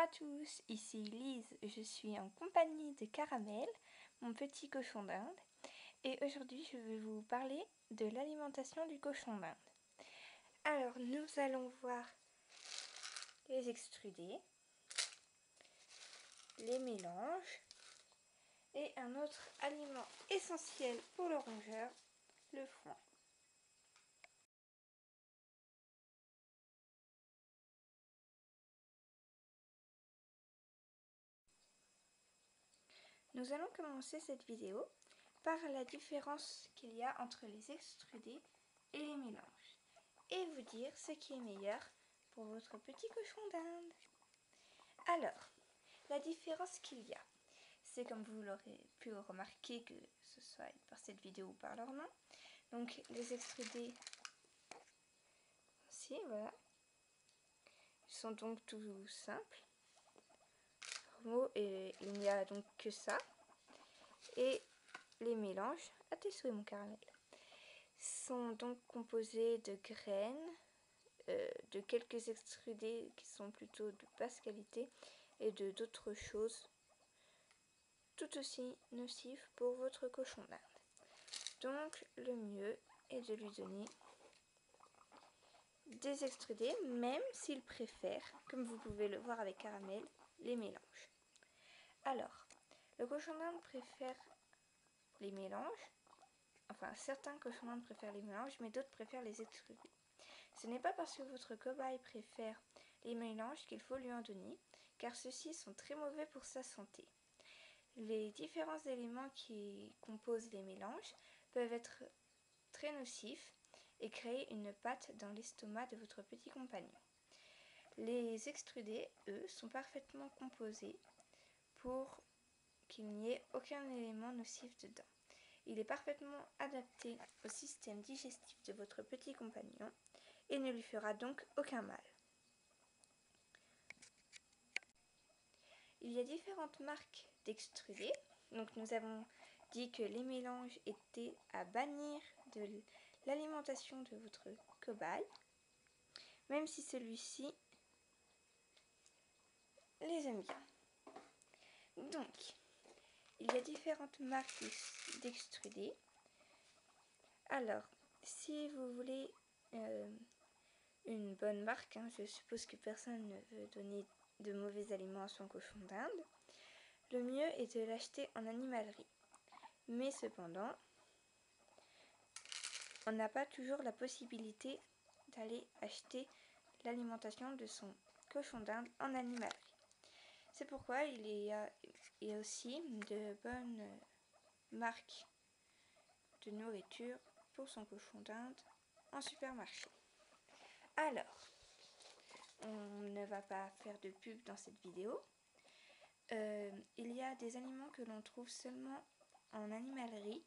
à tous, ici Lise, je suis en compagnie de Caramel, mon petit cochon d'Inde, et aujourd'hui je vais vous parler de l'alimentation du cochon d'Inde. Alors nous allons voir les extrudés, les mélanges et un autre aliment essentiel pour le rongeur, le foin. Nous allons commencer cette vidéo par la différence qu'il y a entre les extrudés et les mélanges, et vous dire ce qui est meilleur pour votre petit cochon d'Inde. Alors, la différence qu'il y a, c'est comme vous l'aurez pu remarquer, que ce soit par cette vidéo ou par leur nom. Donc les extrudés, ici, voilà, ils sont donc tout simples. Et il n'y a donc que ça. Et les mélanges, à tes souhaits mon caramel, sont donc composés de graines, de quelques extrudés qui sont plutôt de basse qualité et de d'autres choses tout aussi nocives pour votre cochon d'Inde. Donc le mieux est de lui donner des extrudés, même s'il préfère, comme vous pouvez le voir avec Caramel, les mélanges. Alors, le cochon d'Inde préfère les mélanges. Enfin, certains cochons d'Inde préfèrent les mélanges, mais d'autres préfèrent les extrudés. Ce n'est pas parce que votre cobaye préfère les mélanges qu'il faut lui en donner, car ceux-ci sont très mauvais pour sa santé. Les différents éléments qui composent les mélanges peuvent être très nocifs et créer une pâte dans l'estomac de votre petit compagnon. Les extrudés, eux, sont parfaitement composés pour qu'il n'y ait aucun élément nocif dedans. Il est parfaitement adapté au système digestif de votre petit compagnon et ne lui fera donc aucun mal. Il y a différentes marques d'extrudés. Donc nous avons dit que les mélanges étaient à bannir de l'alimentation de votre cobaye, même si celui-ci les aime bien. Donc, il y a différentes marques d'extrudés. Alors, si vous voulez une bonne marque, je suppose que personne ne veut donner de mauvais aliments à son cochon d'Inde, le mieux est de l'acheter en animalerie. Mais cependant, on n'a pas toujours la possibilité d'aller acheter l'alimentation de son cochon d'Inde en animalerie. C'est pourquoi il y a aussi de bonnes marques de nourriture pour son cochon d'Inde en supermarché. Alors, on ne va pas faire de pub dans cette vidéo. Il y a des aliments que l'on trouve seulement en animalerie,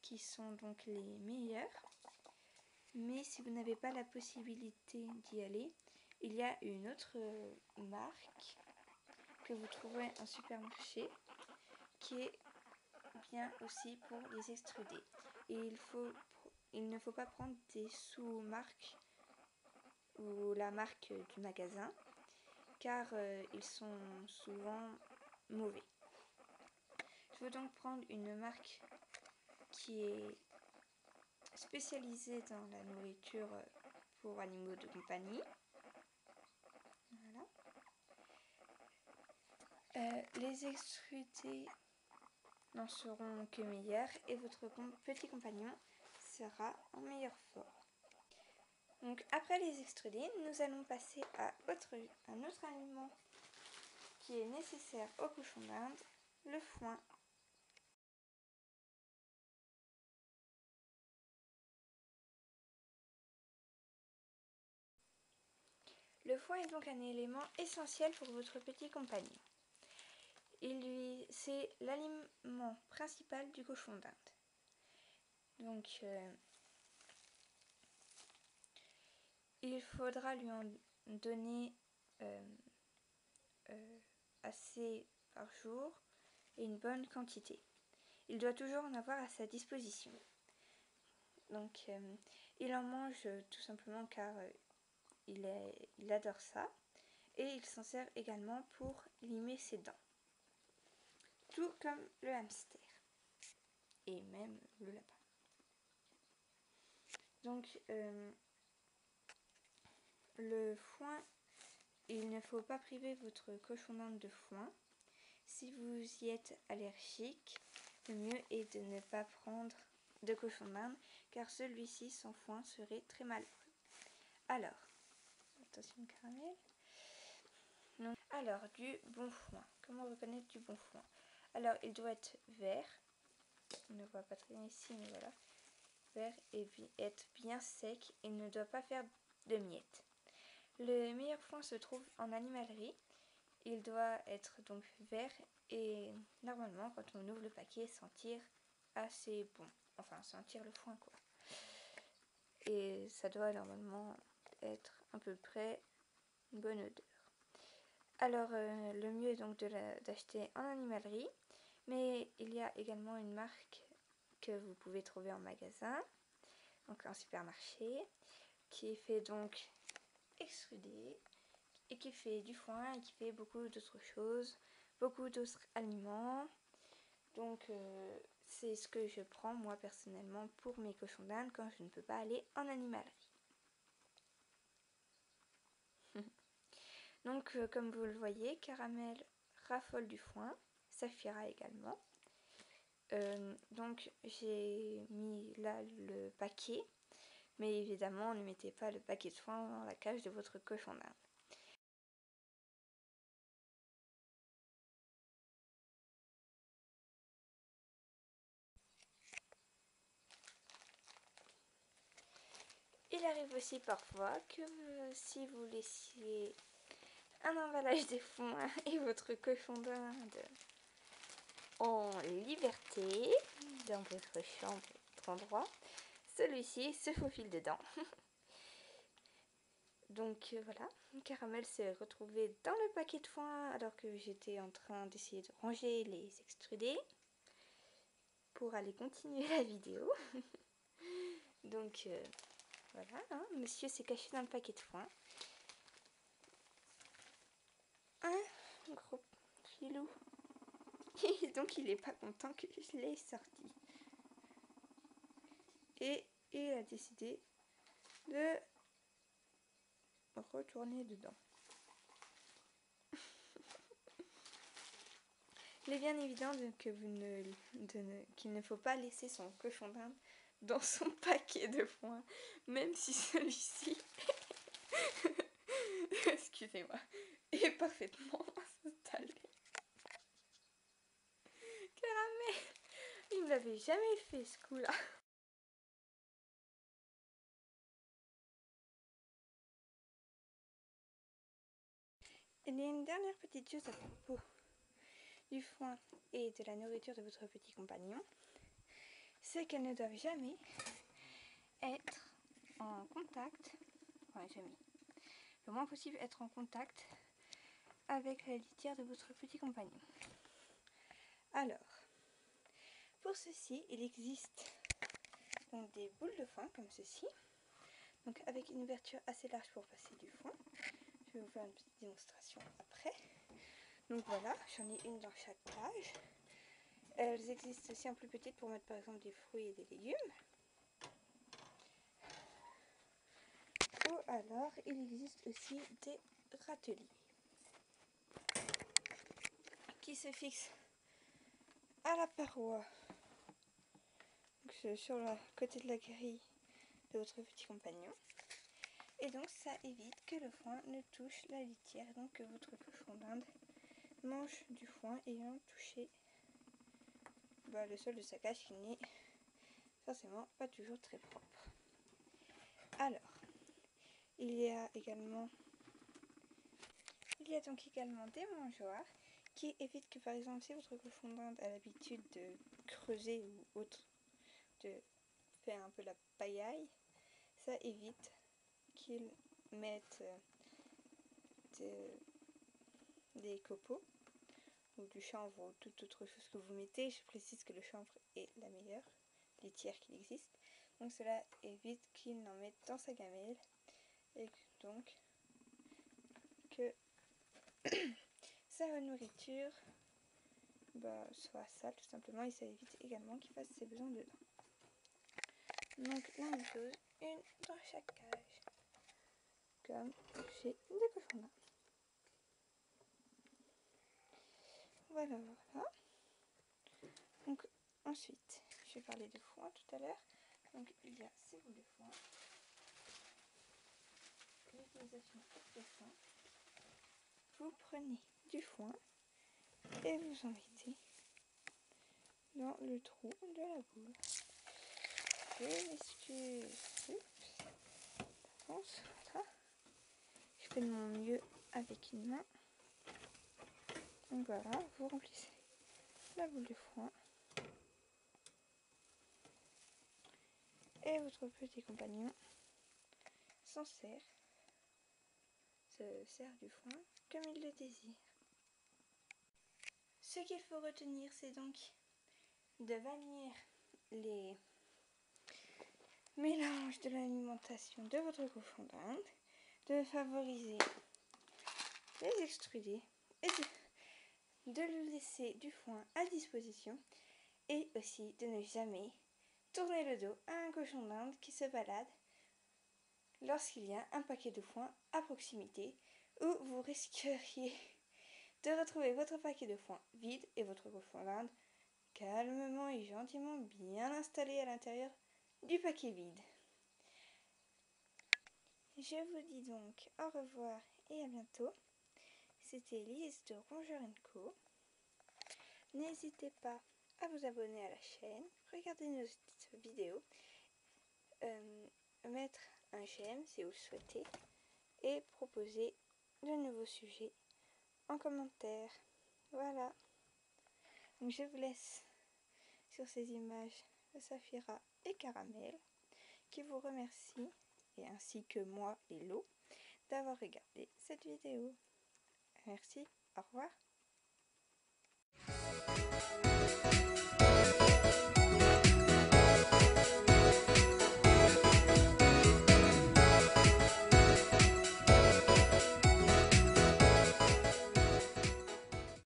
qui sont donc les meilleurs. Mais si vous n'avez pas la possibilité d'y aller, il y a une autre marque que vous trouverez en supermarché qui est bien aussi pour les extrudés. Et il ne faut pas prendre des sous-marques ou la marque du magasin, car ils sont souvent mauvais. Je veux donc prendre une marque qui est spécialisée dans la nourriture pour animaux de compagnie. Voilà. Les extrudés n'en seront que meilleurs et votre petit compagnon sera en meilleure forme. Donc après les extrudés, nous allons passer à un autre aliment qui est nécessaire au cochon d'Inde, le foin. Le foin est donc un élément essentiel pour votre petit compagnon. C'est l'aliment principal du cochon d'Inde. Donc il faudra lui en donner assez par jour et une bonne quantité. Il doit toujours en avoir à sa disposition. Donc il en mange tout simplement car il adore ça. et il s'en sert également pour limer ses dents. Tout comme le hamster et même le lapin. Donc le foin, il ne faut pas priver votre cochon d'Inde de foin. Si vous y êtes allergique, le mieux est de ne pas prendre de cochon d'Inde car celui-ci sans foin serait très malheureux. Alors, attention caramel. Donc, alors, du bon foin. Comment reconnaître du bon foin? Alors, il doit être vert. On ne voit pas très bien ici, mais voilà. Vert et être bien sec et ne doit pas faire de miettes. Le meilleur foin se trouve en animalerie. Il doit être donc vert et normalement, quand on ouvre le paquet, sentir assez bon. Enfin, sentir le foin, quoi. Et ça doit normalement être à peu près une bonne odeur. Alors, le mieux est donc d'acheter en animalerie, mais il y a également une marque que vous pouvez trouver en magasin, donc en supermarché, qui fait donc extruder et qui fait du foin et qui fait beaucoup d'autres choses, beaucoup d'autres aliments. Donc, c'est ce que je prends moi personnellement pour mes cochons d'Inde quand je ne peux pas aller en animalerie. Donc, comme vous le voyez, Caramel raffole du foin, Saphira également. Donc, j'ai mis là le paquet, mais évidemment, ne mettez pas le paquet de foin dans la cage de votre cochon d'Inde. Il arrive aussi parfois que si vous laissiez un emballage de foin et votre cochon d'Inde en liberté dans votre chambre, votre endroit, celui-ci se faufile dedans. Donc voilà, Caramel s'est retrouvé dans le paquet de foin alors que j'étais en train d'essayer de ranger les extrudés pour aller continuer la vidéo. Donc voilà, hein, monsieur s'est caché dans le paquet de foin. Un gros filou. Et donc il est pas content que je l'ai sorti. Et il a décidé de retourner dedans. Il est bien évident qu'il ne faut pas laisser son cochon d'Inde dans son paquet de foin, même si celui-ci, excusez-moi, est parfaitement installé. Caramel, il ne l'avait jamais fait ce coup-là. Il y a une dernière petite chose à propos du foin et de la nourriture de votre petit compagnon, c'est qu'elles ne doivent jamais être en contact, enfin jamais, le moins possible être en contact avec la litière de votre petit compagnon. Alors, pour ceci, il existe donc des boules de foin comme ceci, donc avec une ouverture assez large pour passer du foin. Je vais vous faire une petite démonstration après. Donc voilà, j'en ai une dans chaque cage. Elles existent aussi en plus petites pour mettre par exemple des fruits et des légumes. Ou alors, il existe aussi des râteliers qui se fixent à la paroi, donc sur le côté de la grille de votre petit compagnon. Et donc ça évite que le foin ne touche la litière, donc que votre cochon d'Inde mange du foin ayant touché le sol de sa cage qui n'est forcément pas toujours très propre. Alors, il y a donc également des mangeoires qui évitent que par exemple si votre cochon d'Inde a l'habitude de creuser ou autre, de faire un peu la paillaille, ça évite qu'il mette des copeaux ou du chanvre ou toute autre chose que vous mettez. Je précise que le chanvre est la meilleure litière qu'il existe. Donc cela évite qu'il n'en mette dans sa gamelle et donc que sa nourriture soit sale tout simplement, et ça évite également qu'il fasse ses besoins dedans. Donc la même chose, une dans chaque cage, comme chez des cochons d'Inde. Voilà. Donc ensuite, je vais parler de foin tout à l'heure. Donc il y a ces boules de foin. L'utilisation est très simple. Vous prenez du foin et vous en mettez dans le trou de la boule. Je m'excuse. Oups. Voilà. Je fais de mon mieux avec une main. Donc voilà, vous remplissez la boule de foin. Et votre petit compagnon se sert du foin comme il le désire. Ce qu'il faut retenir, c'est donc de bannir les mélanges de l'alimentation de votre cochon d'Inde, de favoriser les extrudés et de lui laisser du foin à disposition, et aussi de ne jamais tourner le dos à un cochon d'Inde qui se balade lorsqu'il y a un paquet de foin à proximité, où vous risqueriez de retrouver votre paquet de foin vide et votre cochon d'Inde calmement et gentiment bien installé à l'intérieur du paquet vide. Je vous dis donc au revoir et à bientôt. C'était Lise de Rongeur & Co. N'hésitez pas à vous abonner à la chaîne, regarder nos vidéos, mettre un j'aime si vous le souhaitez, et proposer de nouveaux sujets en commentaire. Voilà. Donc je vous laisse sur ces images de Saphira et Caramel, qui vous remercie, et ainsi que moi et Lo, d'avoir regardé cette vidéo. Merci, au revoir.